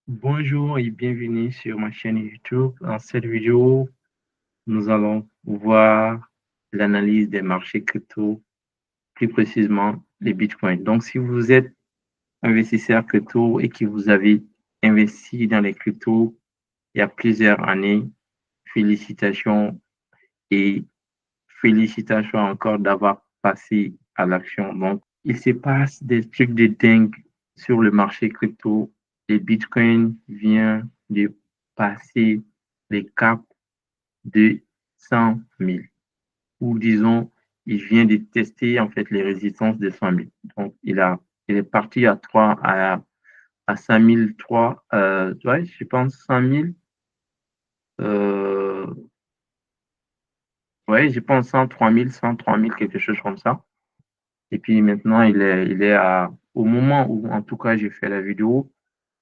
Bonjour et bienvenue sur ma chaîne YouTube. Dans cette vidéo, nous allons voir l'analyse des marchés crypto, plus précisément les bitcoins. Donc, si vous êtes investisseur crypto et que vous avez investi dans les cryptos il y a plusieurs années, félicitations et félicitations encore d'avoir passé à l'action. Donc, il se passe des trucs de dingue sur le marché crypto. Le Bitcoin vient de passer les caps de 100 000. Ou disons, il vient de tester en fait les résistances de 100 000. Donc, il est parti à 5 003, ouais, je pense 100 000. Euh, ouais, je pense 103 000, 103 000, quelque chose comme ça. Et puis maintenant, au moment où, en tout cas, j'ai fait la vidéo,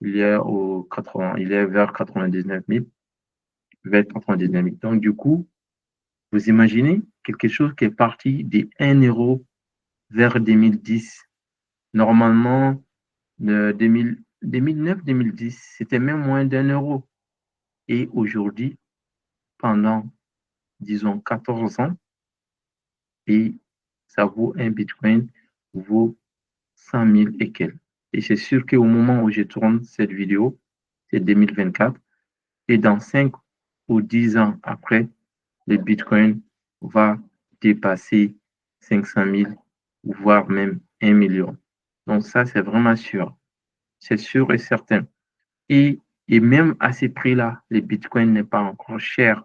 il est vers 99 000, vers 99 000. Donc, du coup, vous imaginez quelque chose qui est parti de 1 euro vers 2010. Normalement, de 2009-2010, c'était même moins d'un euro. Et aujourd'hui, pendant, disons, 14 ans, et ça vaut un bitcoin, vaut 100 000 et quelques. Et c'est sûr qu'au moment où je tourne cette vidéo, c'est 2024, et dans 5 ou 10 ans après, le Bitcoin va dépasser 500 000, voire même 1 million. Donc ça, c'est vraiment sûr. C'est sûr et certain. Et, et même à ces prix-là, le Bitcoin n'est pas encore cher.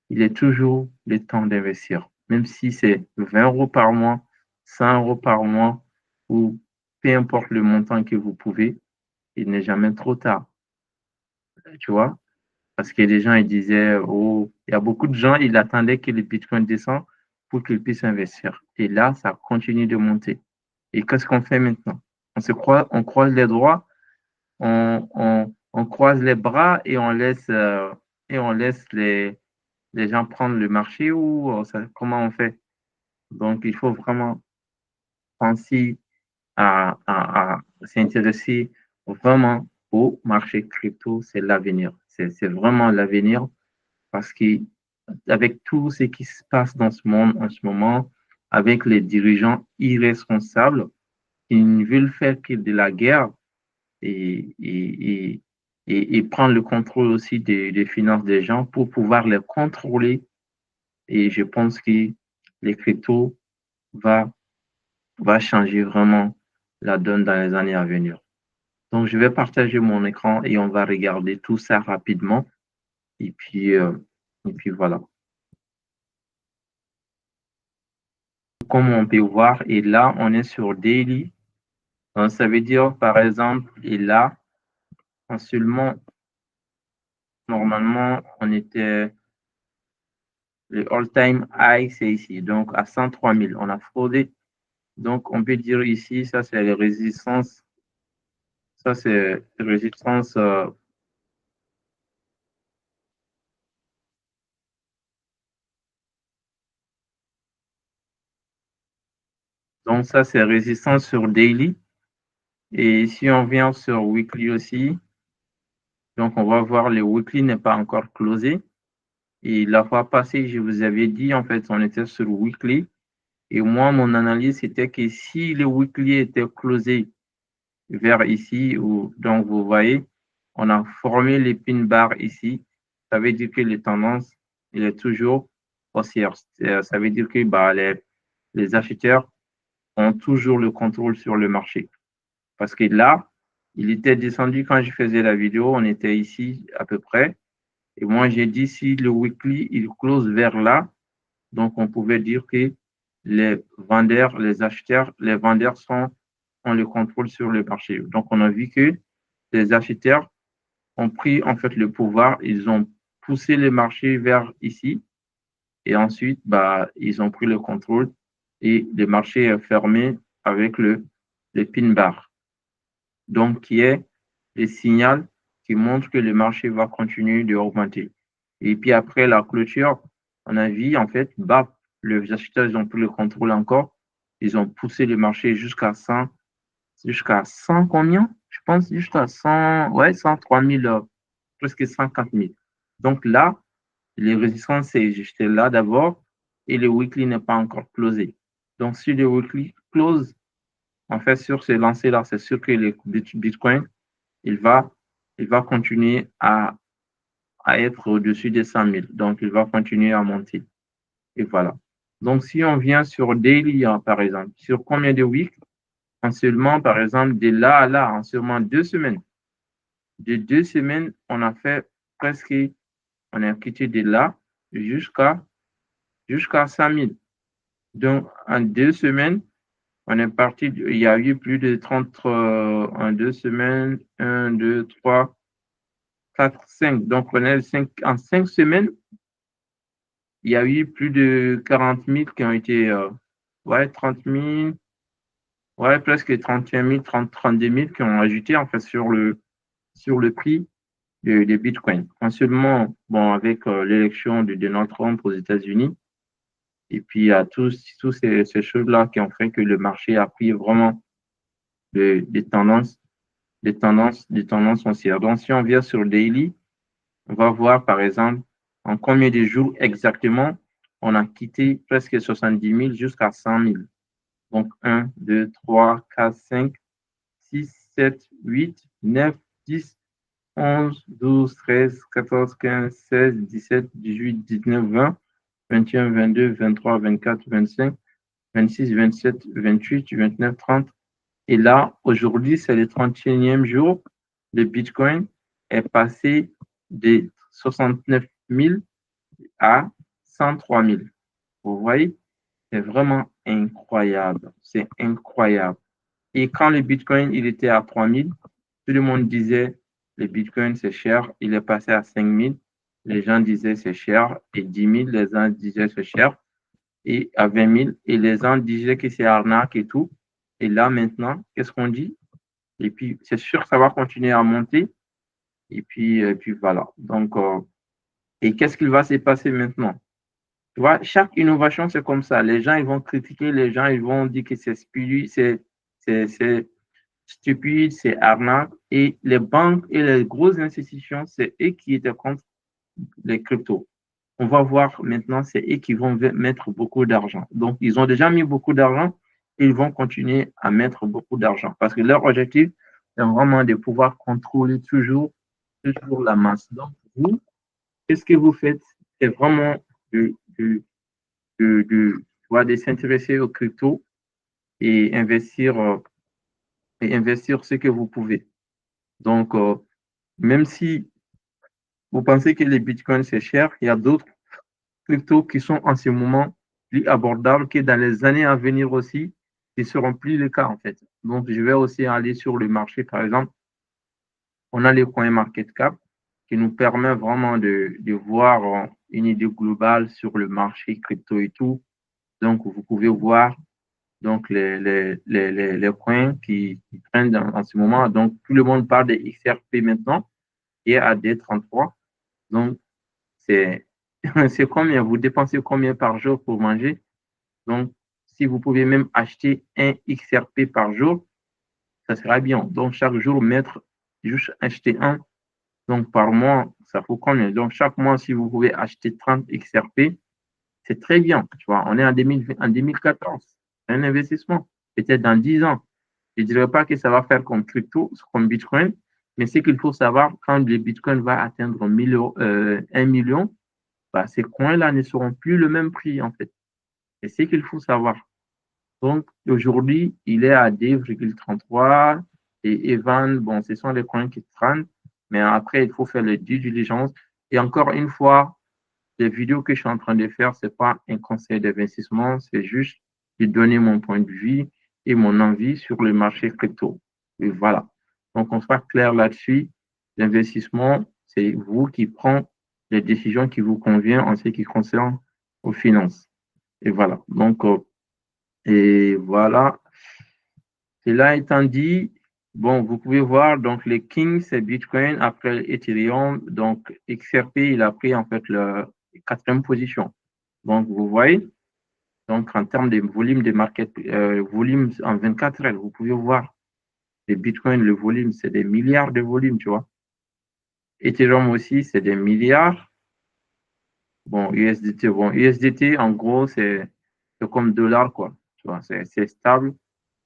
Il est toujours le temps d'investir. Même si c'est 20 euros par mois, 100 euros par mois, ou peu importe le montant que vous pouvez, il n'est jamais trop tard. Tu vois? Parce que les gens, ils disaient, oh, il y a beaucoup de gens, ils attendaient que le Bitcoin descende pour qu'ils puissent investir. Et là, ça continue de monter. Et qu'est-ce qu'on fait maintenant? On croise les doigts, on croise les bras et on laisse les gens prendre le marché ou comment on fait? Donc, il faut vraiment penser à s'intéresser vraiment au marché crypto. C'est l'avenir. C'est vraiment l'avenir parce qu'avec tout ce qui se passe dans ce monde en ce moment, avec les dirigeants irresponsables qui ne veulent faire que de la guerre et, et, et prendre le contrôle aussi des finances des gens pour pouvoir les contrôler. Et je pense que les cryptos va, va changer vraiment la donne dans les années à venir. Donc, je vais partager mon écran et on va regarder tout ça rapidement. Et puis, euh, et puis voilà. Comme on peut voir, et là, on est sur Daily. Donc, ça veut dire, par exemple, et là, en seulement, normalement, on était, le all-time high, c'est ici, donc à 103 000. On a fraudé. Donc, on peut dire ici, ça, c'est les résistances. Ça, c'est résistance. Donc, ça, c'est résistance sur Daily. Et si on vient sur Weekly aussi, donc on va voir le Weekly n'est pas encore closé. Et la fois passée, je vous avais dit, en fait, on était sur Weekly. Et moi, mon analyse, c'était que si le weekly était closé vers ici, donc vous voyez, on a formé les pin bars ici, ça veut dire que les tendances, il est toujours haussière. Ça veut dire que bah, les acheteurs ont toujours le contrôle sur le marché. Parce que là, il était descendu quand je faisais la vidéo, on était ici à peu près. Et moi, j'ai dit si le weekly, il close vers là, donc, on pouvait dire que les vendeurs, les acheteurs, les vendeurs ont le contrôle sur le marché. Donc, on a vu que les acheteurs ont pris en fait le pouvoir, ils ont poussé le marché vers ici et ensuite, bah, ils ont pris le contrôle et le marché est fermé avec le pin bar. Donc, qui est le signal qui montre que le marché va continuer d'augmenter. Et puis après la clôture, on a vu en fait, bah, les acheteurs ils ont pris le contrôle encore. Ils ont poussé le marché jusqu'à 100 combien? je pense juste à 100, ouais, 103 000, presque 104 000. Donc là, les résistances, c'est juste là d'abord et le weekly n'est pas encore closé. Donc, si le weekly close, en fait, sur ce lancer-là, c'est sûr que le Bitcoin, il va, il va continuer à être au-dessus des 100 000. Donc, il va continuer à monter. Et voilà. Donc, si on vient sur daily, par exemple, sur combien de weeks? En seulement, par exemple, de là à là, en seulement 2 semaines. De 2 semaines, on a fait presque, on a quitté de là jusqu'à 100 000. Donc, en 2 semaines, on est parti, il y a eu plus de 30 en 2 semaines, 1, 2, 3, 4, 5. Donc, on est en 5 semaines, il y a eu plus de 40 000 qui ont été, ouais, 30 000, ouais, presque 31 000, 32 000 qui ont ajouté, en fait, sur le prix de Bitcoin. En seulement, bon, avec l'élection de Donald Trump aux États-Unis, et puis il y a tous ces choses-là qui ont fait que le marché a pris vraiment des tendances, des tendances haussières. Donc, si on vient sur le daily, on va voir, par exemple, en combien de jours exactement on a quitté presque 70 000 jusqu'à 100 000. Donc, 1, 2, 3, 4, 5, 6, 7, 8, 9, 10, 11, 12, 13, 14, 15, 16, 17, 18, 19, 20, 21, 22, 23, 24, 25, 26, 27, 28, 29, 30. Et là, aujourd'hui, c'est le 31e jour. Le Bitcoin est passé de 69 000 à 103 000. Vous voyez, c'est vraiment incroyable. C'est incroyable. Et quand le Bitcoin il était à 3 000, tout le monde disait le Bitcoin c'est cher. Il est passé à 5 000. Les gens disaient c'est cher. Et 10 000, les gens disaient c'est cher. Et à 20 000, et les gens disaient que c'est arnaque et tout. Et là maintenant, qu'est-ce qu'on dit? Et puis, c'est sûr que ça va continuer à monter. Et puis voilà. Donc, et qu'est-ce qu'il va se passer maintenant? Tu vois, chaque innovation, c'est comme ça. Les gens, ils vont critiquer, les gens, ils vont dire que c'est stupide, c'est arnaque. Et les banques et les grosses institutions, c'est eux qui étaient contre les cryptos. On va voir maintenant, c'est eux qui vont mettre beaucoup d'argent. Donc, ils ont déjà mis beaucoup d'argent et ils vont continuer à mettre beaucoup d'argent parce que leur objectif, c'est vraiment de pouvoir contrôler toujours la masse. Donc, vous, qu'est-ce que vous faites? C'est vraiment de s'intéresser aux cryptos et investir ce que vous pouvez. Donc, même si vous pensez que les bitcoins, c'est cher, il y a d'autres cryptos qui sont en ce moment plus abordables que dans les années à venir aussi, qui ne seront plus le cas en fait. Donc, je vais aussi aller sur le marché, par exemple, on a les coins market cap qui nous permet vraiment de voir une idée globale sur le marché crypto et tout. Donc, vous pouvez voir donc les coins qui prennent en ce moment. Donc, tout le monde parle de XRP maintenant et AD33. Donc, c'est c'est combien? Vous dépensez combien par jour pour manger? Donc, si vous pouvez même acheter un XRP par jour, ça sera bien. Donc, chaque jour, mettre, juste acheter un. Donc, par mois, ça faut combien? Donc, chaque mois, si vous pouvez acheter 30 XRP, c'est très bien. Tu vois, on est en 2014. C'est un investissement. Peut-être dans 10 ans. Je ne dirais pas que ça va faire comme crypto, comme Bitcoin, mais c'est qu'il faut savoir quand le Bitcoin va atteindre 1 million, bah, ces coins-là ne seront plus le même prix, en fait. C'est ce qu'il faut savoir. Donc, aujourd'hui, il est à 2,33 et Evan, bon, ce sont les coins qui trendent, mais après, il faut faire le due diligence. Et encore une fois, les vidéos que je suis en train de faire, ce n'est pas un conseil d'investissement, c'est juste de donner mon point de vue et mon envie sur le marché crypto. Et voilà. Donc, on soit clair là-dessus. L'investissement, c'est vous qui prenez les décisions qui vous conviennent en ce qui concerne aux finances. Et voilà. Donc, et voilà. Cela étant dit, bon, vous pouvez voir, donc les kings, c'est Bitcoin, après Ethereum, donc XRP, il a pris en fait la quatrième position. Donc, vous voyez, donc en termes de volume de market, volume en 24 heures, vous pouvez voir Les bitcoins, le volume, c'est des milliards de volumes, tu vois. Ethereum aussi, c'est des milliards. Bon, USDT, en gros, c'est comme dollar, quoi. Tu vois, c'est stable.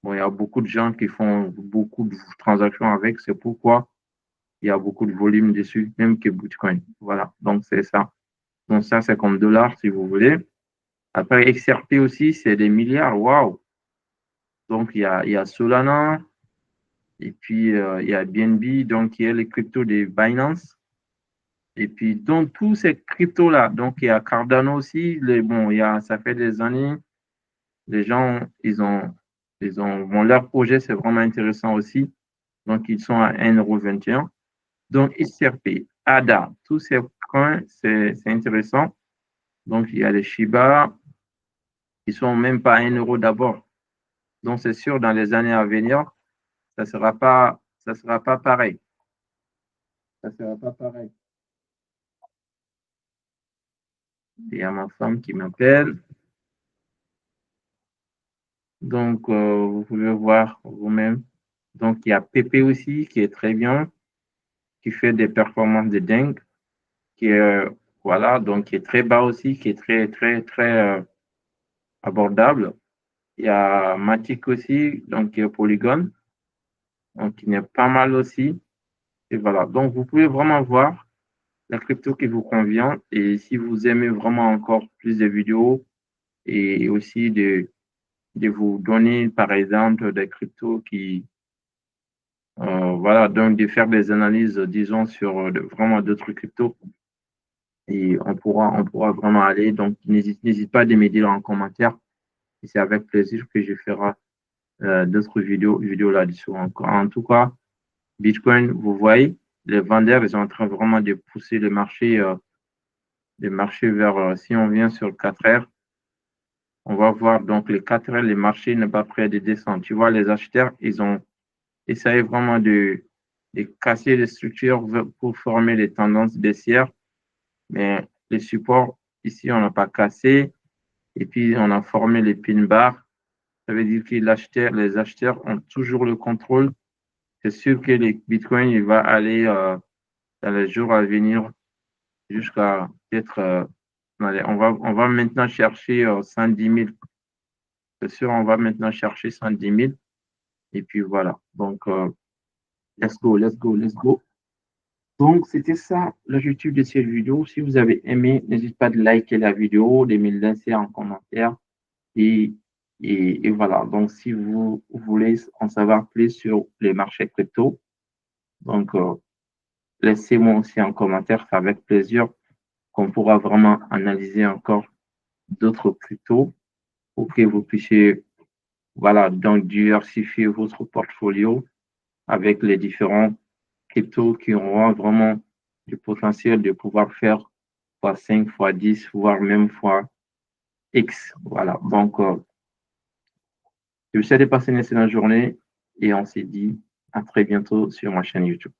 Bon, il y a beaucoup de gens qui font beaucoup de transactions avec. C'est pourquoi il y a beaucoup de volume dessus, même que Bitcoin. Voilà. Donc, c'est ça. Donc, ça, c'est comme dollar, si vous voulez. Après, XRP aussi, c'est des milliards. Waouh! Donc, il y a Solana. Et puis, il y a BNB, donc il y a les cryptos de Binance. Et puis, donc, tous ces cryptos-là, donc il y a Cardano aussi. Bon, ça fait des années, les gens, bon, leur projet, c'est vraiment intéressant aussi. Donc, ils sont à 1,21 €. Donc, XRP, ADA, tous ces coins, c'est intéressant. Donc, il y a les Shiba, qui sont même pas à 1 € d'abord. Donc, c'est sûr, dans les années à venir, ça sera pas pareil. Ça sera pas pareil. Il y a ma femme qui m'appelle. Donc, vous pouvez voir vous-même. Donc, il y a Pépé aussi, qui est très bien, qui fait des performances de dingue, qui est, voilà, donc qui est très bas aussi, qui est très, très, très abordable. Il y a Matic aussi, donc qui est Polygon, donc qui est pas mal aussi. Et voilà. Donc, vous pouvez vraiment voir la crypto qui vous convient. Et si vous aimez vraiment encore plus de vidéos et aussi de vous donner, par exemple, des cryptos voilà, donc de faire des analyses, disons, sur vraiment d'autres cryptos. Et on pourra vraiment aller. Donc, n'hésite pas à me dire en commentaire. Et c'est avec plaisir que je ferai d'autres vidéos là-dessus. En tout cas, Bitcoin, vous voyez, les vendeurs, ils sont en train vraiment de pousser le marché vers, si on vient sur 4 heures, on va voir, donc les 4 heures, le marché n'est pas prêt de descendre. Tu vois, les acheteurs, ils ont essayé vraiment de casser les structures pour former les tendances baissières. Mais les supports, ici, on n'a pas cassé. Et puis, on a formé les pin bars. Ça veut dire que les acheteurs ont toujours le contrôle. C'est sûr que les bitcoins, il va aller dans les jours à venir jusqu'à peut-être. On va maintenant chercher 110 000. C'est sûr, on va maintenant chercher 110 000. Et puis voilà. Donc, let's go, let's go, let's go. Donc, c'était ça l'objectif de cette vidéo. Si vous avez aimé, n'hésitez pas de liker la vidéo, de me laisser en commentaire. Et, et voilà. Donc, si vous voulez en savoir plus sur les marchés crypto, donc, laissez-moi aussi en commentaire. C'est avec plaisir qu'on pourra vraiment analyser encore d'autres cryptos pour que vous puissiez, voilà, donc diversifier votre portfolio avec les différents cryptos qui auront vraiment du potentiel de pouvoir faire fois 5, fois 10, voire même fois X. Voilà. Donc, je vous souhaite de passer une excellente journée et on se dit à très bientôt sur ma chaîne YouTube.